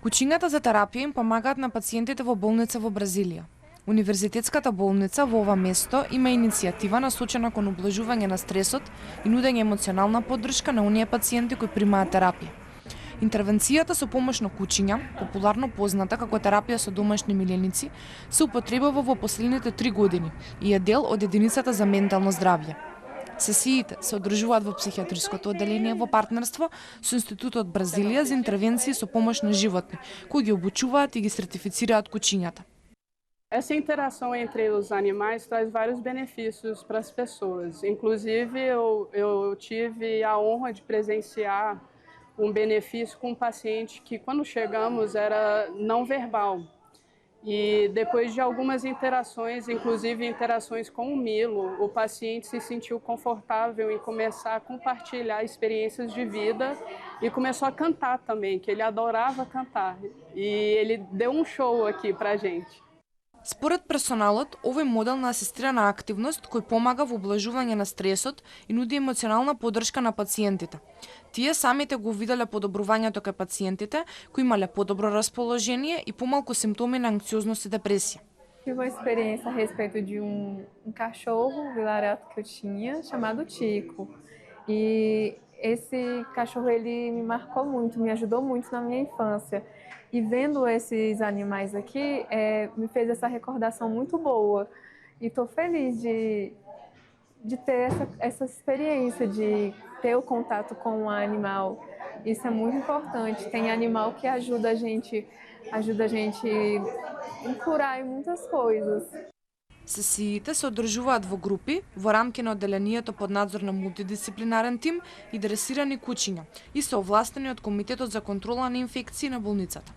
Кучињата за терапија им помагаат на пациентите во болница во Бразилија. Универзитетската болница во ова место има иницијатива насочена кон облажување на стресот и нудење емоционална поддршка на оние пациенти кои примаат терапија. Интервенцијата со помош на кучиња, популарно позната како терапија со домашни миленици, се употребува во последните 3 години и е дел од единицата за ментално здравје. Сесиите се одржуваат во психијатриското одделение во партнерство со Институтот Бразилија за интервенции со помош на животни, кои ги обучуваат и ги сертифицираат кучињата. Essa interação entre os animais traz vários benefícios para as pessoas. Inclusive, eu tive a honra de presenciar benefício com um paciente que, quando chegamos, era não verbal. E depois de algumas interações, inclusive interações com o Milo, o paciente se sentiu confortável em começar a compartilhar experiências de vida e começou a cantar também, que ele adorava cantar. E ele deu show aqui pra gente. Според персоналот, овој модел на асистирана активност кој помага во облажување на стресот и нуди емоционална поддршка на пациентите. Тие самите го виделе подобрувањето кај пациентите кои имале подобро расположение и помалку симптоми на анксиозност и депресија. Tive uma experiência a respeito de cachorro vira-lata que eu tinha, chamado Tico. E esse cachorro ele me marcou muito, me ajudou muito na minha infância. E vendo esses animais aqui, me fez essa recordação muito boa. E estou feliz de ter essa experiência, de ter o contato com o animal. Isso é muito importante. Tem animal que ajuda a gente a curar em muitas coisas. Сесиите се одржуваат во групи, во рамки на одделението под надзор на мултидисциплинарен тим и дресирани кучиња и се овластени од Комитетот за контрола на инфекции на болницата.